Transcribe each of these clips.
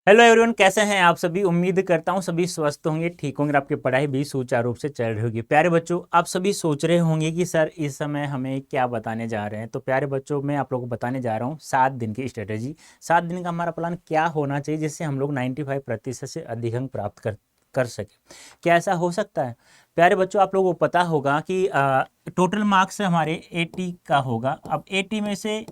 Hello everyone, कैसे हैं आप सभी। उम्मीद करता हूं सभी स्वस्थ होंगे, ठीक होंगे, आपकी पढ़ाई भी सुचारू रूप से चल रही होगी। प्यारे बच्चों, आप सभी सोच रहे होंगे कि सर इस समय हमें क्या बताने जा रहे हैं। तो प्यारे बच्चों, मैं आप लोगों को बताने जा रहा हूं 7 दिन की स्ट्रेटेजी। 7 दिन का हमारा प्लान क्या होना चाहिए जिससे हम लोग 95% से अधिक अंक प्राप्त कर सके। क्या ऐसा हो सकता है? प्यारे बच्चों, आप लोगों को पता होगा कि टोटल मार्क्स हमारे 80 का होगा। अब 80 में से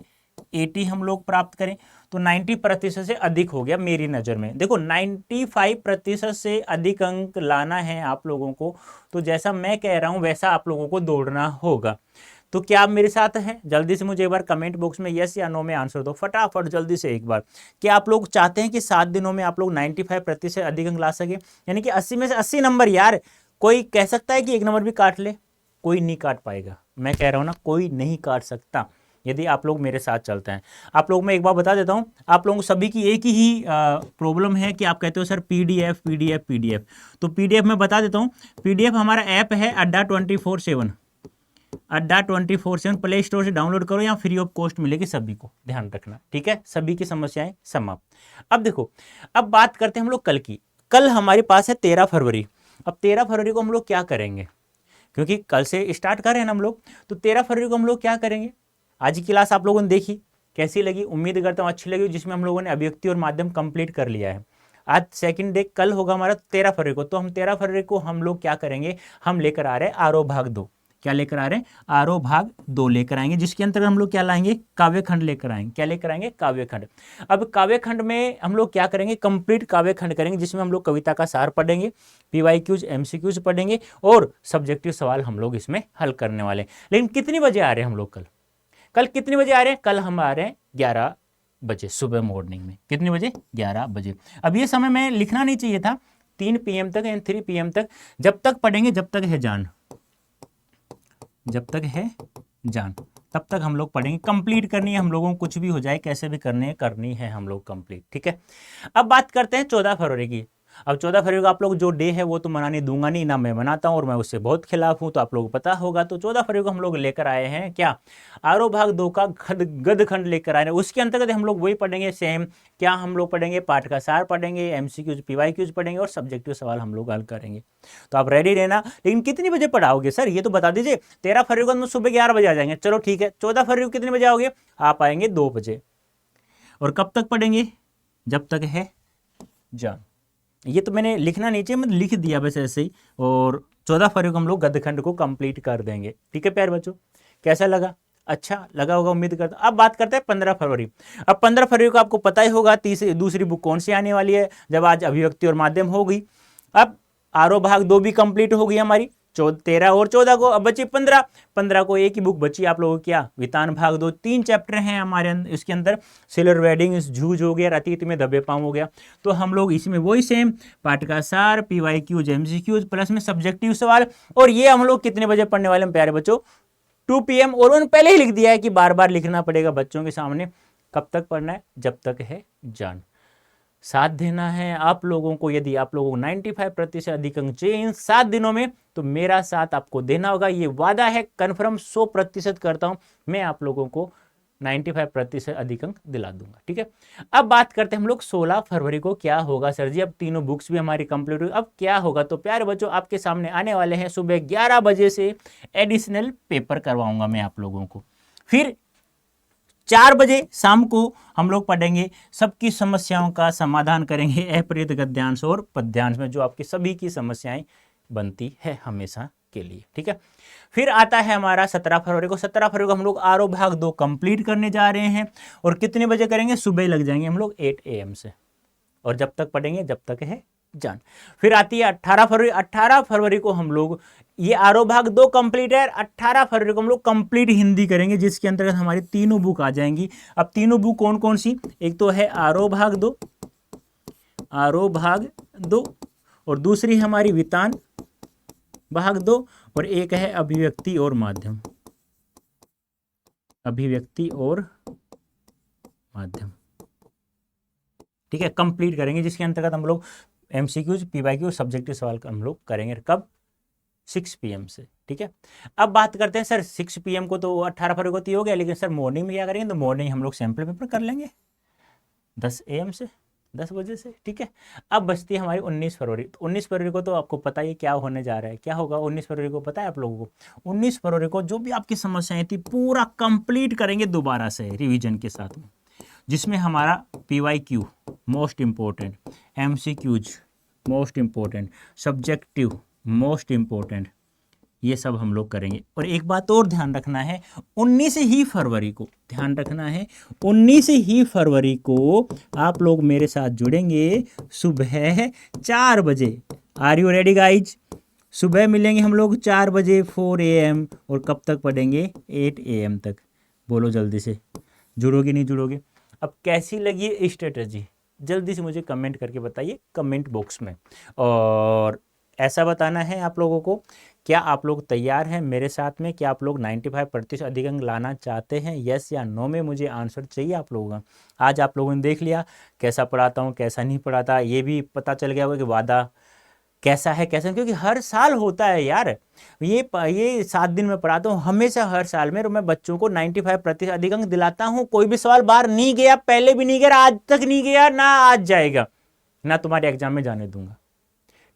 80 हम लोग प्राप्त करें तो 90% से अधिक हो गया मेरी नज़र में। देखो, 95% से अधिक अंक लाना है आप लोगों को, तो जैसा मैं कह रहा हूं वैसा आप लोगों को दौड़ना होगा। तो क्या आप मेरे साथ हैं? जल्दी से मुझे एक बार कमेंट बॉक्स में यस या नो में आंसर दो, फटाफट जल्दी से एक बार। क्या आप लोग चाहते हैं कि 7 दिनों में आप लोग 95% से अधिक अंक ला सके, यानी कि 80 में से 80 नंबर? यार, कोई कह सकता है कि एक नंबर भी काट ले? कोई नहीं काट पाएगा। मैं कह रहा हूं ना, कोई नहीं काट सकता यदि आप लोग मेरे साथ चलते हैं। आप लोग मैं एक बार बता देता हूं, आप लोगों सभी की एक ही प्रॉब्लम है कि आप कहते हो सर पीडीएफ पीडीएफ पीडीएफ। तो पीडीएफ मैं बता देता हूं। पीडीएफ हमारा ऐप है अड्डा 24/7। अड्डा 24/7 प्ले स्टोर से डाउनलोड करो या फ्री ऑफ कॉस्ट मिलेगी सभी को, ध्यान रखना, ठीक है। सभी की समस्याएं समाप्त। अब देखो, अब बात करते हैं हम लोग कल की। कल हमारे पास है 13 फरवरी। अब 13 फरवरी को हम लोग क्या करेंगे, क्योंकि कल से स्टार्ट कर रहे हैं ना हम लोग, तो 13 फरवरी को हम लोग क्या करेंगे। आज की क्लास आप लोगों ने देखी, कैसी लगी? उम्मीद करता हूँ अच्छी लगी, जिसमें हम लोगों ने अभिव्यक्ति और माध्यम कंप्लीट कर लिया है। आज सेकंड डे, कल होगा हमारा 13 फरवरी को। तो हम 13 फरवरी को हम लोग क्या करेंगे, हम लेकर आ रहे हैं आरोह भाग 2। क्या लेकर आ रहे हैं? आरोह भाग 2 लेकर आएंगे, जिसके अंतर्गत हम लोग क्या लाएंगे, काव्य खंड लेकर आएंगे। क्या लेकर आएंगे? काव्य खंड। अब काव्य खंड में हम लोग क्या करेंगे, कंप्लीट काव्य खंड करेंगे, जिसमें हम लोग कविता का सार पढ़ेंगे, पीवाईक्यूज एमसीक्यूज पढ़ेंगे और सब्जेक्टिव सवाल हम लोग इसमें हल करने वाले हैं। लेकिन कितनी बजे आ रहे हैं हम लोग कल? कल कितने बजे आ रहे हैं? कल हम आ रहे हैं 11 बजे सुबह मॉर्निंग में। कितने बजे? 11 बजे। अब ये समय मैं लिखना नहीं चाहिए था, 3 PM तक एंड 3 PM तक। जब तक पढ़ेंगे जब तक है जान, जब तक है जान तब तक हम लोग पढ़ेंगे। कंप्लीट करनी है हम लोगों को, कुछ भी हो जाए, कैसे भी करनी है हम लोग कंप्लीट, ठीक है। अब बात करते हैं 14 फरवरी की। अब 14 फरवरी को आप लोग जो डे है वो तो मनाने दूंगा नहीं ना, मैं मनाता हूँ और मैं उससे बहुत खिलाफ हूँ, तो आप लोगों को पता होगा। तो 14 फरवरी को हम लोग लेकर आए हैं क्या, आरोह भाग 2 का गद खंड लेकर आए हैं। उसके अंतर्गत हम लोग वही पढ़ेंगे सेम। क्या हम लोग पढ़ेंगे? पाठ का सार पढ़ेंगे, एमसीक्यूज पीवाईक्यूज पढ़ेंगे और सब्जेक्टिव सवाल हम लोग हल करेंगे। तो आप रेडी रहना। लेकिन कितनी बजे पढ़ाओगे सर, ये तो बता दीजिए। 13 फरवरी को हम सुबह 11 बजे आ जाएंगे, चलो ठीक है। 14 फरवरी को कितने बजे आओगे? आप आएंगे 2 बजे। और कब तक पढ़ेंगे? जब तक है जान। ये तो मैंने लिखना नहीं चाहिए, मैंने लिख दिया बस ऐसे ही। और 14 फरवरी को हम लोग गद्यखंड को कंप्लीट कर देंगे, ठीक है प्यारे बच्चों। कैसा लगा? अच्छा लगा होगा, उम्मीद करता हूं। अब बात करते हैं 15 फरवरी। अब 15 फरवरी को आपको पता ही होगा तीसरी दूसरी बुक कौन सी आने वाली है, जब आज अभिव्यक्ति और माध्यम हो गई। अब आरोह भाग 2 भी कंप्लीट हो गई हमारी, 13 और 14 को। अब बची 15 को एक ही बुक बची आप लोगों को, क्या, वितान भाग 2। 3 चैप्टर हैं हमारे इसके अंदर। सिलर वेडिंग झूझ हो गया, अतीत में दबे पाँव हो गया। तो हम लोग इसमें वही सेम पाठ का सार, पीवाईक्यूज एमसीक्यूज प्लस में सब्जेक्टिव सवाल। और ये हम लोग कितने बजे पढ़ने वाले हैं प्यारे बच्चों? 2 PM। और उन्होंने पहले ही लिख दिया है कि बार बार लिखना पड़ेगा बच्चों के सामने। कब तक पढ़ना है? जब तक है जान। साथ देना है आप लोगों को। यदि आप लोगों को 95% से अधिक अंक चाहिए इन 7 दिनों में, तो मेरा साथ आपको देना होगा। ये वादा है, कन्फर्म 100% करता हूं, मैं आप लोगों को 95% अधिक अंक दिला दूंगा, ठीक है। अब बात करते हैं हम लोग 16 फरवरी को। क्या होगा सर जी? अब तीनों बुक्स भी हमारी कंप्लीट हुई, अब क्या होगा? तो प्यारे बच्चों, आपके सामने आने वाले हैं सुबह 11 बजे से एडिशनल पेपर करवाऊंगा मैं आप लोगों को। फिर 4 बजे शाम को हम लोग पढ़ेंगे, सबकी समस्याओं का समाधान करेंगे अप्रेरित गद्यांश और पद्यांश में, जो आपकी सभी की समस्याएं बनती है हमेशा के लिए, ठीक है। फिर आता है हमारा 17 फरवरी को। 17 फरवरी को हम लोग आरोह भाग 2 कंप्लीट करने जा रहे हैं। और कितने बजे करेंगे? सुबह लग जाएंगे हम लोग 8 AM से। और जब तक पढ़ेंगे जब तक है जान। फिर आती है 18 फरवरी। 18 फरवरी को हम लोग, ये आरोह भाग 2 कंप्लीट है, 18 फरवरी को हम लोग कंप्लीट हिंदी करेंगे, जिसके अंतर्गत हमारी तीनों बुक आ जाएंगी। अब तीनों बुक कौन कौन सी? एक तो है आरोह भाग 2, आरोह भाग 2, और दूसरी हमारी वितान भाग 2, और एक है अभिव्यक्ति और माध्यम, अभिव्यक्ति और माध्यम, ठीक है। कंप्लीट करेंगे, जिसके अंतर्गत हम लोग एमसीक्यूज पीवाईक्यू सब्जेक्टिव सवाल हम लोग करेंगे। कब? 6 PM से, ठीक है। अब बात करते हैं सर 6 PM को तो 18 फरवरी को तो हो गया, लेकिन सर मॉर्निंग में क्या करेंगे? तो मॉर्निंग हम लोग सैंपल पेपर कर लेंगे 10 AM से। 10 बजे से, ठीक है। अब बचती है हमारी 19 फरवरी। तो 19 फरवरी को तो आपको पता ही क्या होने जा रहा है, क्या होगा 19 फरवरी को, पता है आप लोगों को? 19 फरवरी को जो भी आपकी समस्याएं थी पूरा कंप्लीट करेंगे दोबारा से रिवीजन के साथ में, जिसमें हमारा PYQ मोस्ट इम्पोर्टेंट, MCQज most important, subjective most important, ये सब हम लोग करेंगे। और एक बात और ध्यान रखना है, 19 ही फरवरी को, ध्यान रखना है 19 ही फरवरी को आप लोग मेरे साथ जुड़ेंगे सुबह 4 बजे। Are you ready guys? सुबह मिलेंगे हम लोग 4 बजे 4 AM, और कब तक पढ़ेंगे? 8 AM तक। बोलो जल्दी से, जुड़ोगे नहीं जुड़ोगे? अब कैसी लगी ये स्ट्रेटजी, जल्दी से मुझे कमेंट करके बताइए कमेंट बॉक्स में। और ऐसा बताना है आप लोगों को, क्या आप लोग तैयार हैं मेरे साथ में? क्या आप लोग 95% अधिक अंक लाना चाहते हैं? यस या नो में मुझे आंसर चाहिए आप लोगों का। आज आप लोगों ने देख लिया कैसा पढ़ाता हूँ, कैसा नहीं पढ़ाता, ये भी पता चल गया होगा कि वादा कैसा है कैसा नहीं, क्योंकि हर साल होता है यार। ये 7 दिन में पढ़ाता हूँ हमेशा, हर साल में मैं बच्चों को 95% अधिक अंक दिलाता हूँ। कोई भी सवाल बाहर नहीं गया, पहले भी नहीं गया, आज तक नहीं गया, ना आज जाएगा, ना तुम्हारे एग्जाम में जाने दूंगा,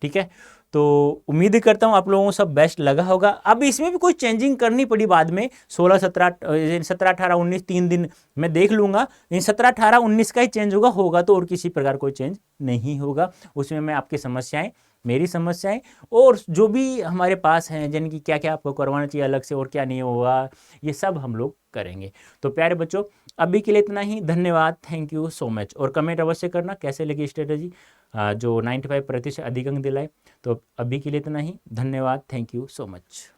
ठीक है। तो उम्मीद करता हूँ आप लोगों को सब बेस्ट लगा होगा। अब इसमें भी कोई चेंजिंग करनी पड़ी बाद में, 16, 17, 18, 19 3 दिन मैं देख लूँगा। इन 17, 18, 19 का ही चेंज होगा तो और किसी प्रकार कोई चेंज नहीं होगा। उसमें मैं आपकी समस्याएं, मेरी समस्याएं, और जो भी हमारे पास हैं जिनकी क्या क्या आपको करवाना चाहिए अलग से और क्या नहीं होगा, ये सब हम लोग करेंगे। तो प्यारे बच्चों, अभी के लिए इतना ही, धन्यवाद, थैंक यू सो मच। और कमेंट अवश्य करना कैसे लगी स्ट्रेटजी जो 95% अधिक अंक दिलाए। तो अभी के लिए इतना ही, धन्यवाद, थैंक यू सो मच।